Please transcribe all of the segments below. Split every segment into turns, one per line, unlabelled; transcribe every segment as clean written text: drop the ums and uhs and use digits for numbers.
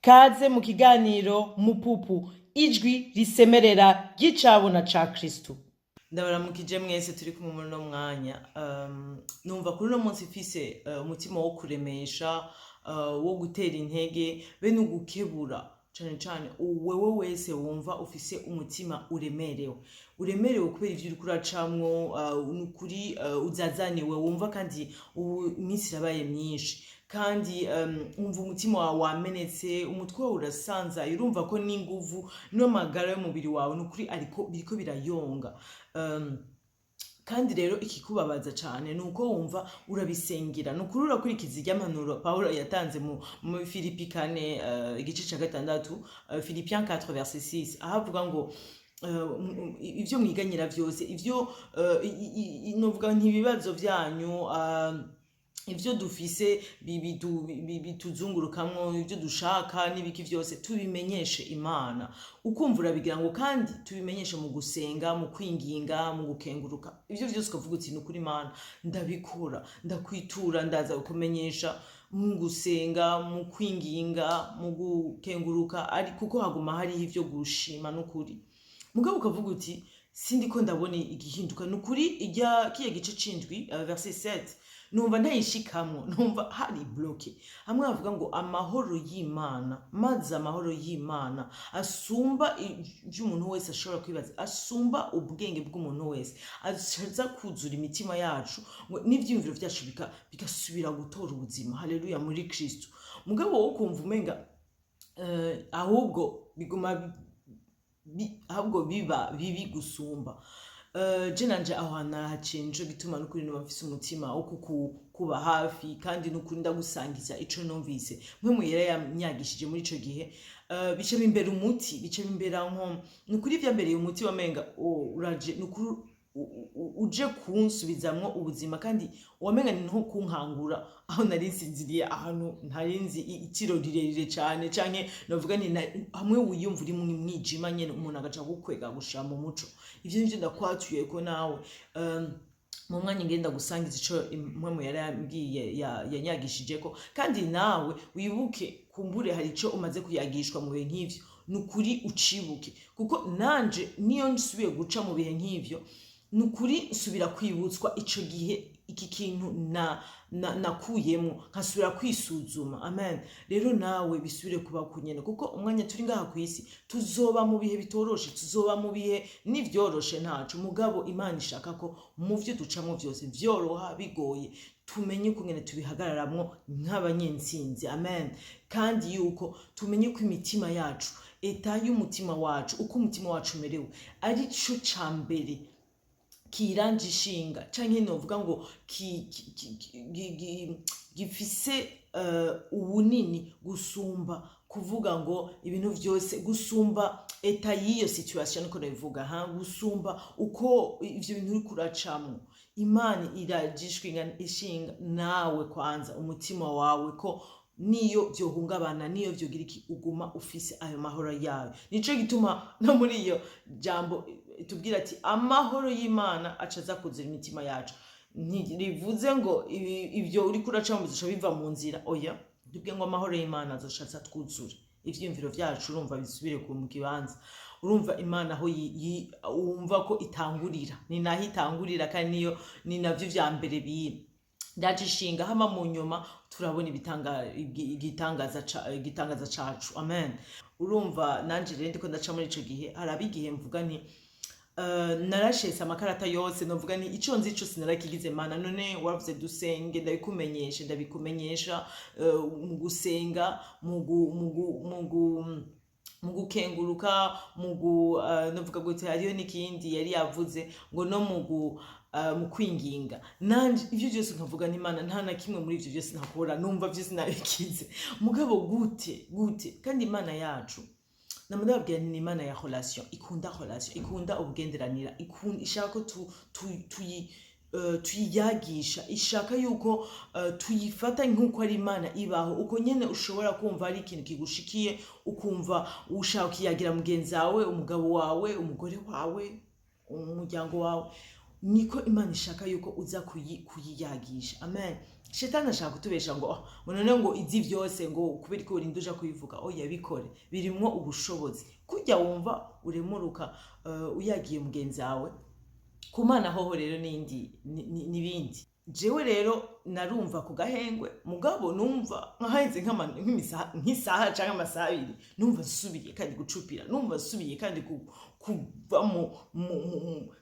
Kaze mu kiganiro Mupupu, ijwi risemerera ry'icabona ca Kristo. Ndabaramukije mwese turi kumwe muri no mwanya. Numva kuri no munsi mfise umutima wo kuremesha, wo gutera intege, be no gukebura cane cane wewe wese wumva ufise umutima uremerewe kubera ivyo uri kuracamwo, nukuri uzazaniwe wumva kandi iminsi irabaye myinshi kandi umva umutima wawe wamenetse, umutwe wawe urasanzaye, urumva ko n'inguvu n'amagara y'umubiri wawe nukuri biriko birayonga. Kandi rero ikikubabaza cyane nuko wumva urabisengera, nukuri urakurikiza iry'ampanuro Paulo yatanze mu Filipi 4 igice ca 6, Philippiens 4 verset 6, ahavuga ngo ivyo mwiganyira vyose, ivyo novuga ntibibazo vyanyu, ivyo dufise bituzungurukamwo, ivyo dushaka n'ibiki vyose tubimenyeshe Imana. Ukumva urabigira ngo kandi tubimenyeshe mu gusenga, mu kwinginga, mu gukenguruka. Ivyo vyose ukavuga uti nukuri Imana ndabikora, ndakwitura, ndaza kumenyesha mu gusenga, mu kwinginga, mu gukenguruka, ari kuko haguma hari ivyo gushima nukuri. Mugabo ukavuga uti sindiko ndabona igihinduka nukuri. Kiye gice c'indwi verset 7 numva ntayishikamwo, numva hari bloke. Hamwe bavuga ngo amahoro y'Imana, maze amahoro y'Imana asumba ivyo umuntu wese ashobora kwibaza, asumba ubwenge bw'umuntu wese, aza kuzura imitima yacu n'ivyiyumviro vyacu bigasubira gutora ubuzima. Haleluya muri Kristo. Mugabo wo kumva umenga ahubwo biguma ahubwo biba bibi gusumba. Je nanje aho hanahacenje gituma nukuri n'abafise umutima wo kuba hafi kandi nukuri ndagusangiza ico numvise mwe muyera yamnyagishije muri ico gihe. Bice bimbera umuti, bice bimbera nko nukuri vyambereye umuti wamenga uraje nukuri uje kunsubizamwo ubuzima kandi wamenga ni nko kunkangura aho nari nsinziriye ahantu ntarinzi itiro rirerire cyane, canke novuga ni hamwe wiyumva uri mu mwijima nyene umuntu agaca gukwega gushira mu muco. Ivyo nivyo ndakwatuye ko nawe mu mwanya ngenda gusangiza ico mpwemu yari yambwiye yanyagishije ko, kandi nawe wibuke kumbure hari ico umaze kuyagishwa mu bihe nk'ivyo, nukuri ucibuke kuko nanje niyo nsubiye guca mu bihe nk'ivyo nukuri nsubira kwibutswa ico gihe iki kintu nakuyemo, nkasubira kwisuzuma. Amen. Rero nawe bisubire kuba kunyene kuko umwanya turi ngaha ku isi tuzoba mu bihe bitoroshe, tuzoba mu bihe n'ivyoroshe ntacu. Mugabo Imana ishaka ko mu vyo ducamwo vyose vyoroha bigoye tumenye kungene tubihagararamwo nk'abanyentsinzi. Amen. Kandi yuko tumenye ko imitima yacu, eta y'umutima wacu, uko umutima wacu umerewe ari co cambere kiranje ishinga, canke novuga ngo gifise ubunini gusumba kuvuga ngo ibintu vyose, gusumba eta y'iyo situation niko nabivuga, gusumba uko ivyo bintu uri kuracamwo. Imana irajishwe ishinga nawe kwanza umutima wawe ko niyo vyohungabana, niyo vyogira iki uguma ufise ayo mahoro yawe. Nico gituma no muri iyo jambo tubwira ati amahoro y'Imana acaza kuzira imitima yacu. Ntibivuze ngo ivyo uri kuracamo bizosha biva mu nzira, oya, tubwiye ngo amahoro y'Imana azoshaza twuzure ivyiyumviro vyacu, urumva bisubire mu kibanza. Urumva Imana aho wumva ko itangurira, ni naho itangurira kandi niyo ni navyo vya mbere ndajishinga hama mu nyuma turabona igitangaza cacu. Amen. Urumva nanje rero ndiko ndaca muri ico gihe, harabigihe mvuga nti narashese amakarata yose, novuga ni ico nzi cose narakigize Mana, none waravuze dusenge, ndabikumenyesha mu gusenga, mu gukenguruka, novuga gute hariyo n'ikindi yari yavuze ngo no mu kwinginga. Nanje ivyo byose nkavuga ni Imana nta na kimwe muri ivyo byose ntakora, numva vyose nabikize. Mugabo gute kandi Imana yacu namudabwira ni Imana ya relation, ikunda ubugenderanira, ishaka ko tuyiyagisha, ishaka yuko tuyifata nk'uko ari Imana ibaho. Uko nyene ushobora kumva ari ikintu kigushikiye ukumva ushaka kiyagira mugenzi wawe, umugabo wawe, umugore wawe, umuryango wawe, niko Imana ishaka yuko uza kuyiyagisha. Amen. shetani ashaka kutubesha ngo none ngo izi byose ngo kubera ko urinda uja kubivuga oya bikore birimwo ubushobozi kujya wumva uremuruka uyagiye mugenzi wawe kumana hoho rero n'ibindi jewe rero narumva ku gahengwe mugabo numva nkahenze nk'isaha canke amasaha abiri numva nsubiye kandi gucupira numva nsubiye kandi kuva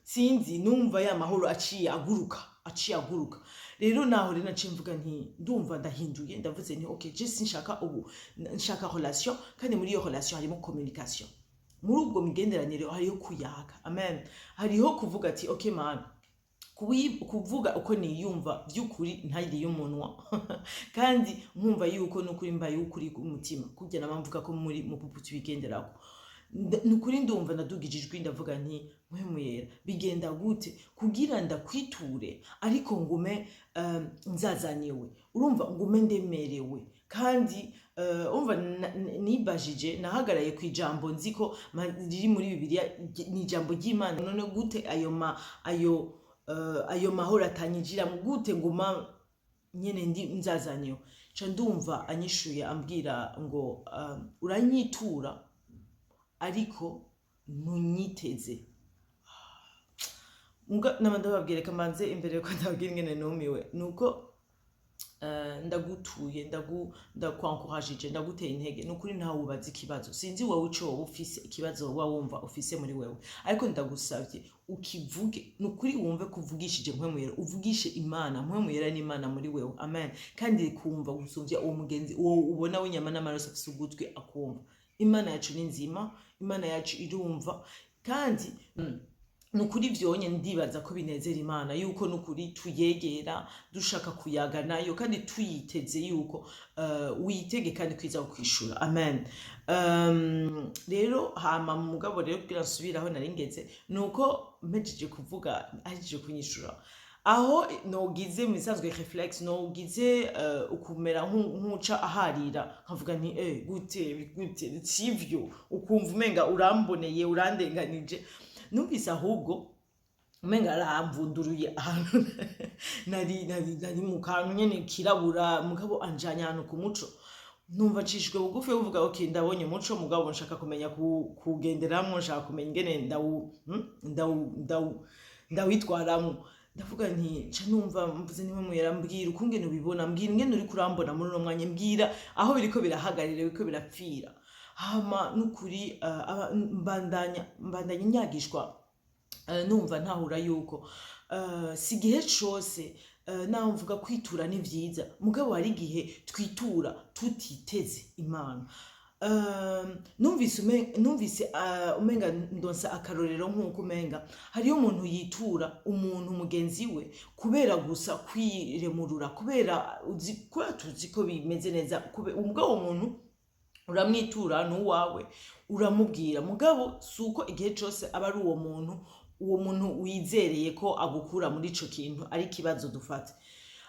sinzi numva ya mahoro aciye aguruka rero naho rero naciye mvuga nti ndumva ndahinduye ndavuze nti okay je sinshaka nshaka relation kandi muri iyo relation harimo communication muri ubwo migenderanire hariho kuyaga amen hariho kuvuga ati okay man kuvuga uko niyumva by'ukuri ntayiri y'umunwa kandi nkumva yuko nukuri mbaye ukuri umutima kujya namamvuga ko muri mu puputu bigenderako nukuri ndumva nadugijijwe ndavuga nti mwemuyera bigenda gute kugira ndakwiture ariko ngume nzazaniwe urumva ngume ndemerewe kandi umva nibajije nahagaraye ku ijambo nziko riri muri Bibiliya ni ijambo ry'Imana none gute ayo mahoro atanyijira mu gute nguma nyene ndi nzazaniwe ca ndumva anyishuye ambwira ngo uranyitura ariko ntunyiteze ndababwire kamanze imbere yuko ndababwira ingene numiwe nuko ndagutuye ndakwankurajije ndaguteye intege nukuri ntawe ubaza ikibazo sinzi wowe ico wowe ufise ikibazo wowe wumva ufise muri wewe ariko ndagusavye ukivuge nukuri wumve kuvugishije mpwemuyera uvugishe Imana mpwemuyera n'Imana muri wewe amen kandi kumva gusumvya uwo mugenzi uwo ubona w'inyama n'amaraso afise ugutwi akumva Imana yacu ni nzima Imana yacu irumva kandi nukuri vyonye ndibaza ko binezera Imana yuko nukuri tuyegera dushaka kuyaga nayo kandi tuyiteze yuko witege kandi kwiza kwishura amen rero hama mugabo rero kugira nsubiraho naringeze nuko mpejeje kuvuga ahejeje kunyishura aho nogize mu bisanzwe reflex nogize ukumera nkuca aharira nkavuga nti gute sivyo ukumva umenga uramboneye urandenganije numvise ahubwo umenga aramvunduruye ahantu nari mu kantu nyene kirabura mugabo anjanya ahantu ku muco numva ncishwe bugufi uvuga okay ndabonye umuco mugabo nshaka kumenya kugenderamwo nshaka kumenya ingene ndawitwaramwo ndavuga nti ca numva mvuze nimwe muyarambwira ukungene ubibona mbwira ingene uri kurambona muri uno mwanya mbwira aho biriko birahagarira biriko birapfira hama nukuri mbandanya nyagishwa numva ntahura yuko si gihe cose naho mvuga kwitura ni vyiza mugabo hari igihe twitura tutiteze Imana numvise umenga ndonsa akarorero nk'uko umenga hariyo umuntu yitura umuntu mugenzi we kubera gusa kwiremurura kubera tuzi ko bimeze neza umugabo umuntu uramwitura n'uwawe uramubwira mugabo suko igihe cyose aba ari uwo muntu wizereye ko agukura muri ico kintu ari kibazo dufata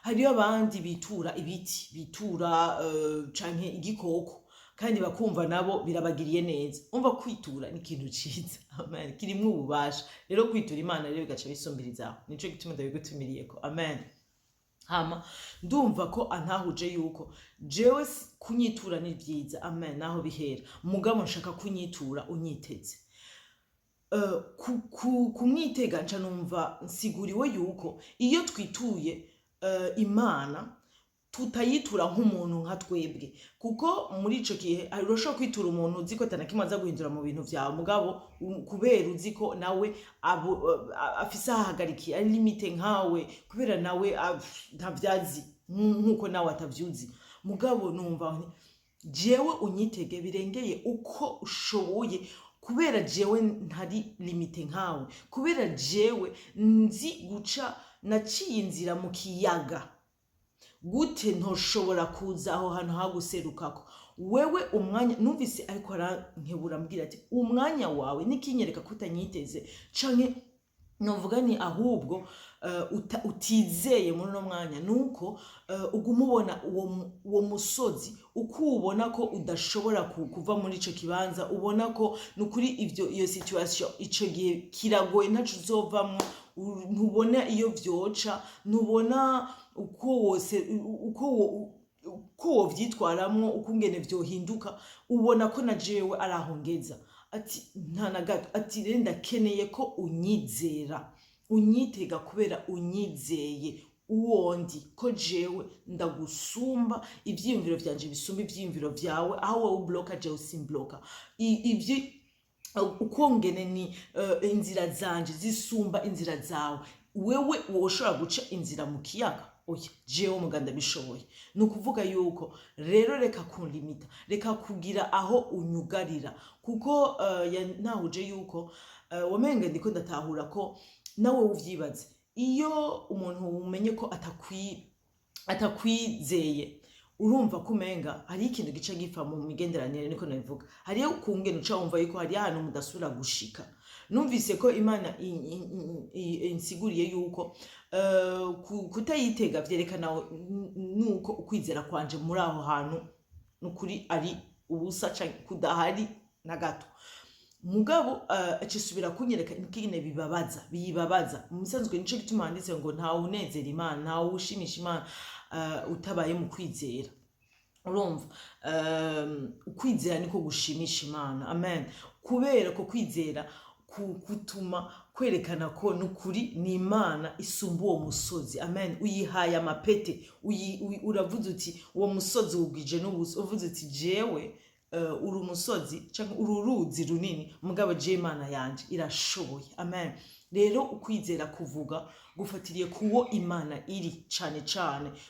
hariyo abandi bitura ibiti bitura canke igikoko kandi bakumva nabo birabagiriye neza umva kwitura ni ikintu ciza amen kirimwe ububasha rero kwitura Imana rero bigaca bisumbirizaho nico gituma ndabigutumiriyeko amen hama ndumva ko antahuje yuko jewe kunyitura ni byiza amen naho bihera mugabo nshaka kunyitura unyiteze kumwitega nca numva nsiguriwe yuko iyo twituye Imana tutayitura nk'umuntu nka twebwe kuko muri ico gihe urashobora kwitura umuntu uzi ko atanakimwe aza guhindura mu bintu vyawe mugabo kubera uzi ko nawe afise ahagarikiye ari limite nkawe kubera nawe ntavyazi nkuko nawe atavyuzi mugabo numva jewe unyitege birengeye uko ushoboye kubera jewe ntari limite nkawe kubera jewe nzi guca naciye inzira mu kiyaga gute ntoshobora kuza aho hantu haguserukako wewe umwanya numvise ariko arankebura mbwira ati umwanya wawe nikinyereka kutanyiteze canke novuga ni ahubwo utizeye muri no mwanya nuko ugumubona uwo musozi ukubona ko udashobora kuva muri ico kibanza ubona ko nukuri iyo situation ico gihe kiragoye ntacu uzovamwo ntubona iyo vyoca, ntubona uko wovyitwaramwo, ukungene vyohinduka, ubona ko na jewe araho ngeza. Ati nta na gato, ati rero ndakeneye ko unyizera, unyitega kubera unyizeye uwondi, ko jewe ndagusumba, ivyiyumviro vyanje bisumba ivyiyumviro vyawe, aho wowe ubloka jewe simbloka, ukongene ni inzira zanje zisumba inzira zawe. Wewe woshobora guca inzira mu kiyaga, oya jewe muganda bishoboye. Nukuvuga yuko rero reka kunlimita, reka kugira aho unyugarira, kuko nahuje yuko wamenga ndiko ndatahura ko nawe uvyibaze, iyo umuntu umenye ko atakwizeye, urumva kumenga hari ikintu gica gipfa mu migenderanire, niko nabivuga. Hariyo kungene uca wumva yuko hari ahantu mudasubira gushika. Numvise ko Imana insiguriye yuko kutayitega vyerekana nuko ukwizera kwanje muri aho hantu nukuri ari ubusa canke kudahari na gato. Mugabo acisubira kunyereka ikigine bibabaza. Musanzwe nico gituma handitse ngo nta unezera Imana, nta ushimisha Imana utabaye mu kwizera. Urumva ukwizera niko gushimisha Imana. Amen. Kubera ko kwizera kutuma kwerekana ko nukuri ni Imana isumba uwo musozi. Amen. Uyihaye amapete, uravuze uti uwo musozi wugwije n'ubuso, uvuze uti jewe uri umusozi cyangwa ururuzi runini, mugabo je Imana yanje irashoboye. Amen. Rero ukwizera kuvuga gufatiriye kuwo Imana iri cane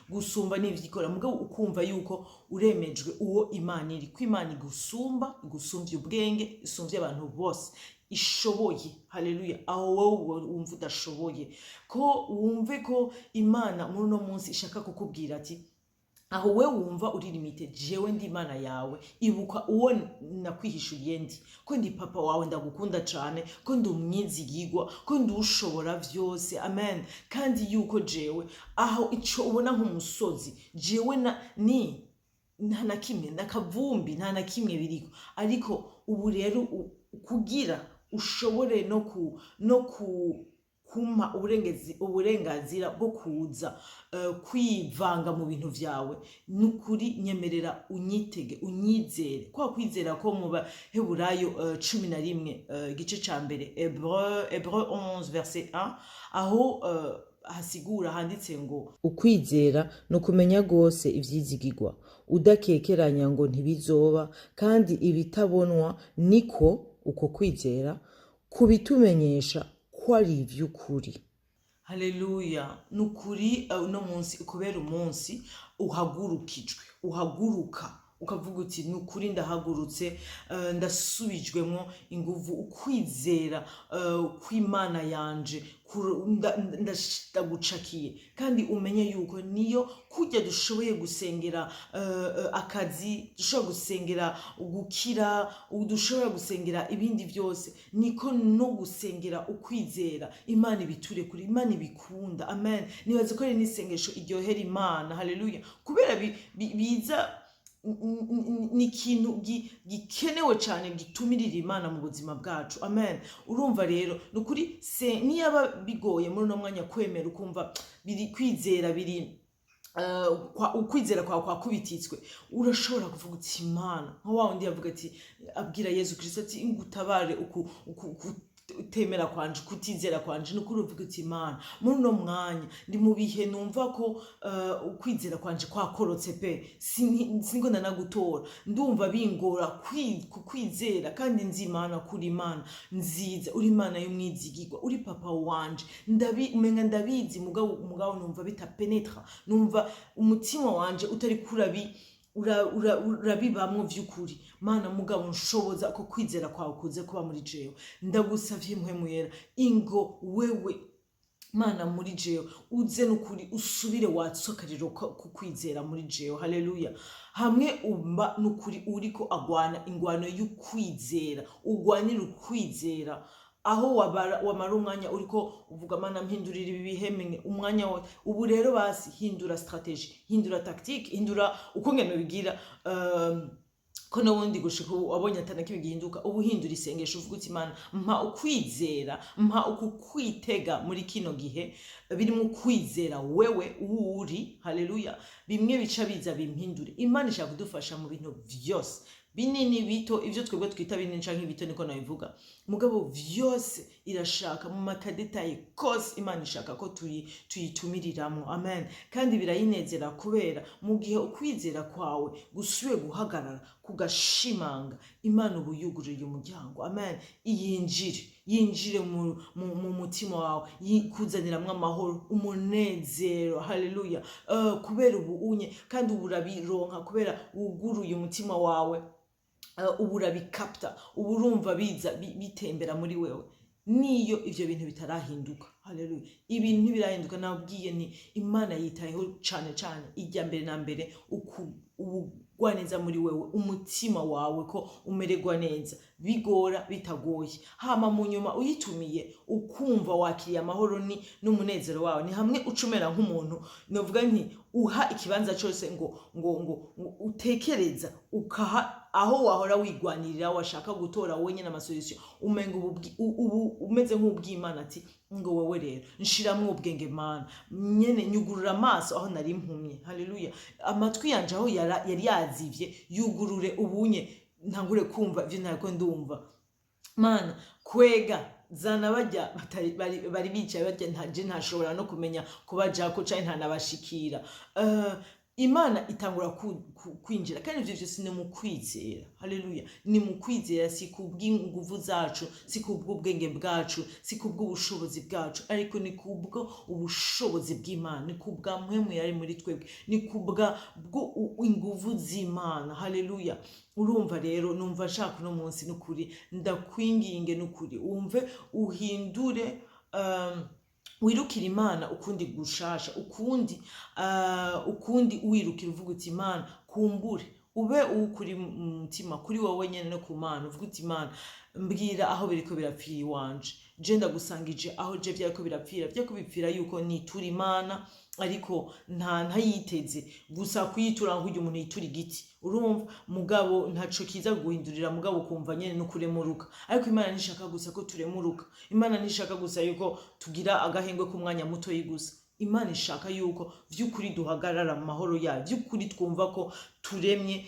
gusumba n'ivyikora, mugabo ukumva yuko uremejwe uwo Imana iri, ko Imana igusumvye ubwenge, isumvye abantu bose, ishoboye. Haleluya. Aho wowe wumva udashoboye, ko wumve ko Imana muri no munsi ishaka kukubwira ati aho we wumva uri limite, jewe ndi Imana yawe, ibuka uwo nakwihishuriye ndi, ko ndi papa wawe, ndagukunda cane, ko ndi umwizigirwa, ko ndi ushobora vyose. Amen. Kandi yuko jewe aho ico ubona nk'umusozi, jewe nta na kimwe, nakavumbi nta na kimwe biriko, ariko ubu rero kugira ushobore no kumpa uburenganzira bwo kuza kwivanga mu bintu vyawe, nukuri nyemerera unyitege, unyizere. Kwa kwizera ko mu Baheburayo 11 igice ca mbere, Hébreux 11 verset 1, aho hasigura handitse ngo ukwizera no kumenya gose ivyizigirwa, udakekeranya ngo ntibizoba, kandi ibitabonwa niko uko kwizera kubitumenyesha ko ari ivy'ukuri. Haleluya. Nukuri uno munsi kubera umunsi uhaguruka ukavuga uti nukuri ndahagurutse, ndasubijwemo inguvu, ukwizera kw'Imana yanje ndagucakiye. Kandi umenye yuko niyo kujya dushoboye gusengera akazi, dushobora gusengera gukira, dushobora gusengera ibindi byose, niko no gusengera ukwizera Imana ibiture kuri, Imana ibikunda. Amen. Nibaze ko ari n'isengesho iryohera Imana. Haleluya. Kubera biza ni ikintu gikenewe cyane, gitumirira Imana mu buzima bwacu. Amen. Urumva rero nukuri niyaba bigoye muri no mwanya kwemera, ukumva biri kwizera, biri ukwizera kwa kubititswe, urashobora kuvuga uti Imana, nka wa wundi yavuga ati, abwira Yesu Kristo ati ngutabare utemera kwanje, kutizera kwanje. Nukuri uvuga uti Imana, muri no mwanya ndi mu bihe numva ko ukwizera kwanje kwakorotse pe, singo ndanagutora, ndumva bingora kwizera, kandi nzi Imana kuri Imana nziza, uri Imana y'umwizigirwa, uri papa wanje, ndabizi, mugabo numva bitapenetra, numva umutima wanje utari kurabi urabibamwo vy'ukuri. Mana mugabo nshoboza ko kwizera kwawe kuze kuba muri jewe, ndagusavye mpwemu yera, ingo wewe Mana muri jewe, uze nukuri usubire watsokariro ku kwizera muri jewe. Haleluya. Hamwe umba nukuri uriko agwana ingwano y'ukwizera, ugwanira ukwizera, aho wamara umwanya uriko uvuga Mana mpindurira ibi bihemenge, umwanya wawe ubu rero basi hindura strategy, hindura tactique, hindura uko ngene bigira ko n'ubundi gushika wabonye atanakibi gihinduka ubuhindura isengesho uvuga uti Imana mpa ukwizera mpa ukukwitega muri kino gihe birimo ukwizera wewe uri haleluya bimwe bica biza bimpindure Imana ishaka kudufasha mu bintu vyose binini bito ivyo twebwe twita binini canke bito niko nabivuga mugabo vyose irashaka mu makadetaye kose Imana ishaka ko tuyitumiriramwo amen kandi birayinezera kubera mu gihe ukwizera kwawe gusubiye guhagarara kugashimanga Imana ubu yugururiye umuryango amen yinjire mu mutima wawe kuzaniramwo amahoro umunezero haleluya kubera ubu unye kandi ubu urabironka kubera wuguruye umutima wawe ubu urabikapta ubu urumva biza bitembera muri wewe niyo ivyo bintu bitarahinduka haleluya ibintu ntibirahinduka nabwiye ni Imana yitayeho cane ijya mbere na mbere ubugwaneza muri wewe umutima wawe ko umererwa neza bigora bitagoye hama mu nyuma uyitumiye ukumva wakiriye amahoro n'umunezero wawe ni hamwe ucumera nk'umuntu novuga nti uha ikibanza cyose ngo utekereza ukaha aho wahora wigwanirira washaka gutora wowe nyene amasolution umenga ubu umeze nk'ubw'Imana ati ngo wewe rero nshiramwe ubwenge Mana nyene nyugurura amaso aho nari impumye haleluya amatwi yanje aho yari yazivye yugurure ubunye ntangure kumva ivyo ntariko ndumva Mana kwega zana bajya bari bicaye bajya ntashobora no kumenya kubajako canke ntanabashikira Imana itangura kwinjira kandi ivyo vyose ni mu kwizera haleluya ni mu kwizera si kubw'inguvu zacu si kubw'ubwenge bwacu si kubw'ubushobozi bwacu ariko ni kubwo ubushobozi bw'Imana ni kubwa mpwemu yari muri twebwe ni kubwa inguvu z'Imana haleluya urumva rero numva nshaka no munsi n'ukuri ndakwinginge n'ukuri umve uhindure wirukira Imana ukundi gushasha ukundi wirukira uvuga uti Imana kumbure ube ukuri mutima kuri wowe nyene no ku Mana uvuga uti Imana mbwira aho biriko birapfira iwanje je ndagusangije aho je vyariko birapfira bipfira yuko nitura Imana ariko ntayiteze gusa kuyitura nk'uyu umuntu yitura igiti urumva mugabo ntaco kiza guhindurira mugabo kumva nyene no kuremuruka ariko Imana nishaka gusa ko turemuruka Imana nishaka gusa yuko tugira agahengwe ku mwanya muto yigusa Imana ishaka yuko vy'ukuri duhagarara mu mahoro yayo vy'ukuri twumva ko turemye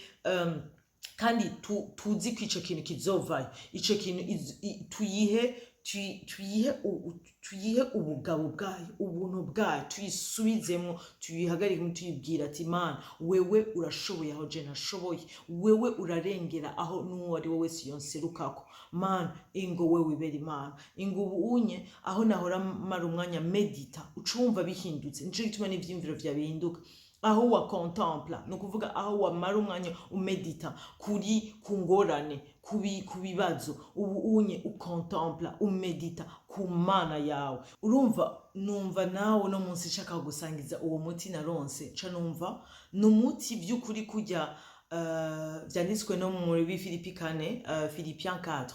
kandi tuzi ko ico kintu kizovayo ico kintu tuyihe ubugabo bwayo ubuntu bwayo tuyisubizemo tuyihagarike tuyibwira ati Imana wewe urashoboye aho je ntashoboye wewe urarengera aho n'uwo ari we wese yonserukako Mana ingo wewe ibera Imana ingo ubunye aho nahora mara umwanya medita ucumva bihindutse nico gituma n'ivyimviro vya bihinduka aho wa contempla no kuvuga aho wamara umwanya umedita kuri kungorane kubibazo ubu unye ucontempla umedita ku Mana yawe urumva numva nawe no munsi nshaka gusangiza uwo muti naronse ca numva n'umuti vy'ukuri kujya vyanditswe no muri Filipi 4 Philippiens 4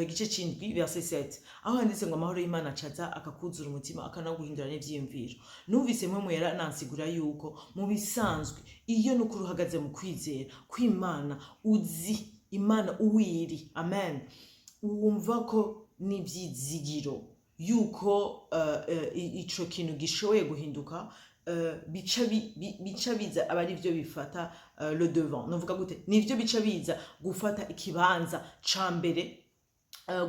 igice c'indwi verset 7 aho handitse ngo amahoro y'Imana acaza akakuzura umutima akanaguhindura n'ivyiyumviro numvise mwe yaranansigura yuko mu bisanzwe iyo n'ukuri uhagaze mu kwizera kw'Imana uzi Imana uwiri amen wumva ko n'ivyizigiro yuko ico kintu gishoboye guhinduka bica biza abari byo bifata le devant novuga gute nivyo bica biza gufata ikibanza ca mbere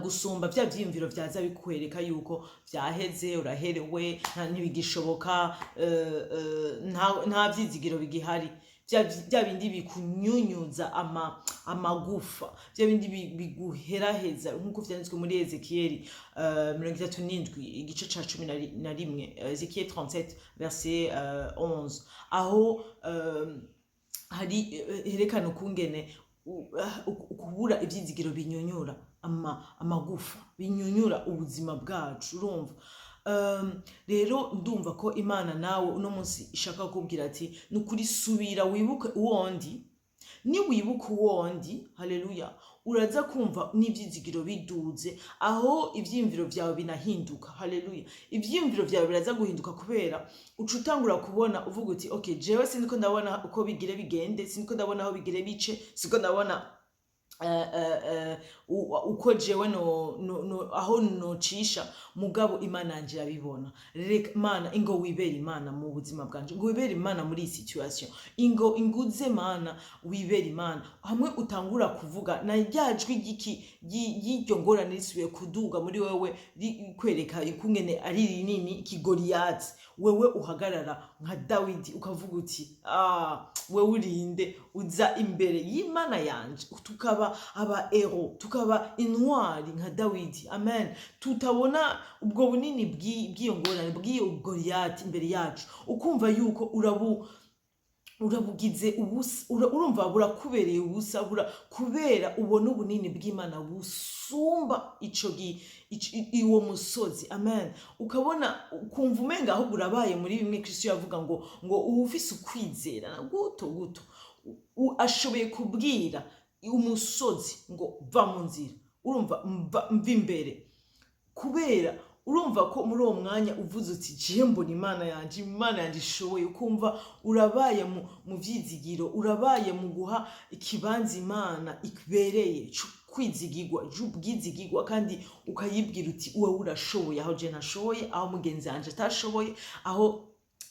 gusumba vya vyimviro vyaza bikwereka yuko vyaheze uraherewe ntibigishoboka nta vyizigiro bigihari vya bindi bikunyunyuza amagufa vya bindi biguheraheza nkuko vyanditswe muri Ezekiel 37 igice ca 11 Ezekiel 37 verset 11 aho hari herekana ukungene ukubura ivyizigiro binyunyura amagufa binyunyura ubuzima bwacu urumva rero ndumva ko Imana nawe uno munsi ishaka kubwira ati nukuri subira wibuke uwondi ni wibuke uwondi haleluya uraza kumva n'ivyizigiro biduze aho ivyimviro vyawe binahinduka haleluya ivyimviro vyawe biraza guhinduka kubera ucutangura kubona uvuga uti okay jewe sindiko ndabona uko bigire bigende sindiko ndabona aho bigire bice siko ndabona uko jewe aho nocisha mugabo imana yanje irabibona. Reka mana ingo wibera imana mu buzima bwanje, ngo wibera imana muri iyi situation, ingo inguze mana wibera imana. Hamwe utangura kuvuga na ryajwi y'iryo ngorane risubiye kuduga muri wewe kwereka ikungene ari rinini kigoriyati, wewe uhagarara nka Dawidi ukavuga uti wewe urinde uza imbere y'imana yanje, tukaba aba hero, tukaba intwari nka Dawidi. Amen. Tutabona ubwo bunini bw'iyo ngorane bw'iyo Goliyati imbere yacu, ukumva yuko urabugize ubusa, urumva burakubereye ubusa, kubera ubona ubunini bw'Imana busumba iwo musozi. Amen. Ukabona ukumva umenga aho urabaye muri bimwe Kristo yavuga ngo ufise ukwizera guto ashoboye kubwira umusozi ngo va mu nzira, urumva mva imbere, kubera urumva ko muri uwo mwanya uvuze uti jiye mbona imana yanje ishoboye. Ukumva urabaye mu vyizigiro, urabaye mu guha ikibanza imana ikbereye kwizigirwa ubwizigirwa, kandi ukayibwira uti uwe urashoboye aho je nashoboye, aho mugenzi wanje atashoboye, aho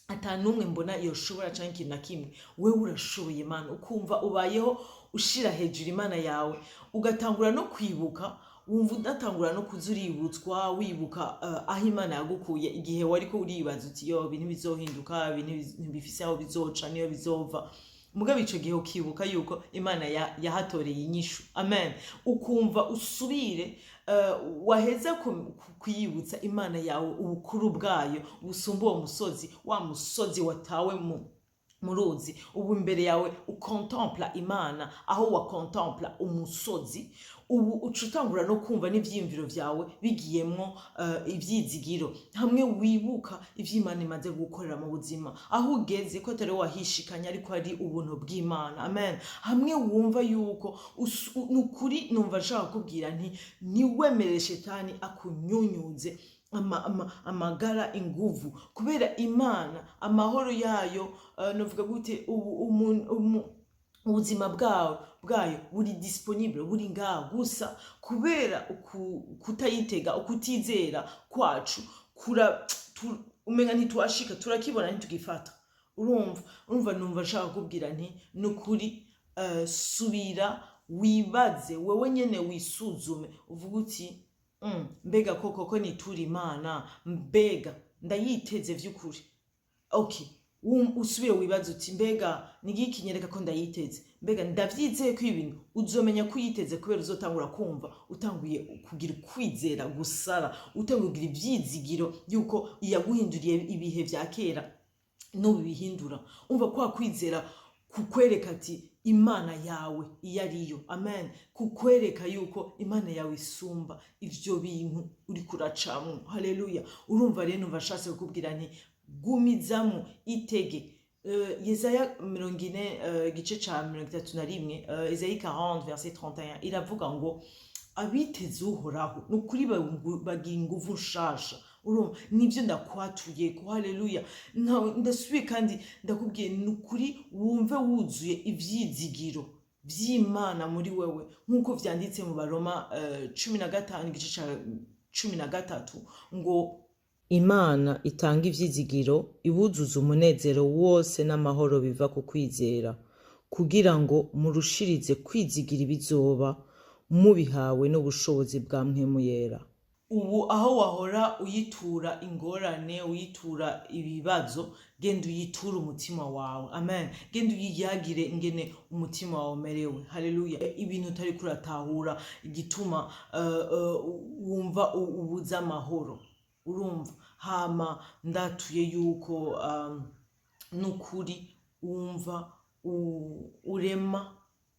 atanumwe mbona yoshobora canke ikintu na kimwe, wewe urashoboye Imana. Ukumva ubayeho ushira hejuru imana yawe, ugatangura no kwibuka, wumva udatangura no kuzuributswa wibuka aho imana yagukuye igihe wariko uribaza uti yo ibintu bizohinduka, ibintu bifise aho bizoca niyo bizova, mugabo ico gihe ukibuka yuko imana yahatoreye inyishu. Amen. Ukumva usubire waheza kuyibutsa imana yawe ubukuru bwayo busumba uwo musozi, wa musozi watawe mu ruzi. Ubu imbere yawe ukontempla imana aho wakontempla umusozi, ubu ucutangura no kumva n'ivyiyumviro vyawe bigiyemwo ivyizigiro, hamwe wibuka ivy'Imana imaze gukorera mu buzima, aho ugeze ko atari wahishikanya ariko ari ubuntu bw'Imana. Amen. Hamwe wumva yuko nukuri numva nshaka kubwira ntiwemere shetani akunyunyuze amagara inguvu, kubera Imana amahoro yayo novuga gute ubuzima bwayo buri disponible, buri ngaho gusa kubera kutayitega, ukutizera kwacu umenga ntitwashika, turakibona ntitugifata. Urumva numva nshaka kubwira nukuri subira wibaze wewe nyene, wisuzume uvuga uti mbega koko nitura imana, mbega ndayiteze vy'ukuri. Okay, usubire wibaza uti mbega nigiki nyereka ko ndayiteze, mbega ndavyizeye ko ibintu uzomenya ko uyiteze, kubera uzotangura kumva utanguye kugira kwizera gusara, utanguye kugira ivyizigiro yuko yaguhinduriye ibihe vya kera no bihindura. Umva kwa kwizera kukwereka ati imana yawe iyo ariyo. Amen. Kukwereka yuko imana yawe isumba ivyo bintu uri kuracamwo. Haleluya. Urumva rero numva nshatse kukubwira gumizamo itege. Yesaya 40 gice ca 31, Esayi 40 verset 31 iravuga ngo abiteze uhoraho nukuri bagira inguvu nshasha. Nivyo ndakwatuye ko. Haleluya. Ndasubiye kandi ndakubwiye nukuri wumve wuzuye ivyizigiro vy'Imana muri wewe, nkuko vyanditse mu Baroma 15 gice ca 13 ngo Imana itanga ivyizigiro, ibuzuza umunezero wose n'amahoro biva ku kwizera, kugira ngo murushirize kwizigira ibizoba mubihawe n'ubushobozi bwa mpwemu yera. Ubu aho wahora uyitura ingorane, uyitura ibibazo, genda uyitura umutima wawe. Amen. Genda uyiyagire ingene umutima wawe umerewe. Haleluya. Ibintu utari kuratahura igituma wumva ubuza amahoro. Urumva hama ndatuye yuko nukuri wumva urema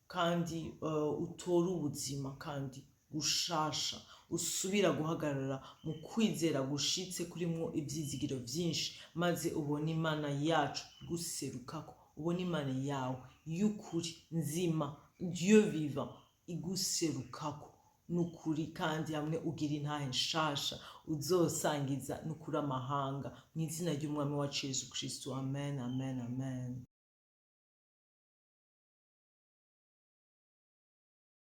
kandi utora ubuzima kandi gushasha, usubira guhagarara mu kwizera gushitse kurimwo ivyizigiro vyinshi, maze ubona imana yacu guserukako, ubona imana yawe y'ukuri nzima, Dieu vivant, iguserukako nukuri, kandi hamwe ugira intahe nshasha uzosangiza nukuri amahanga, mu izina ry'umwami wacu Yesu Kristo. Amen, amen, amen.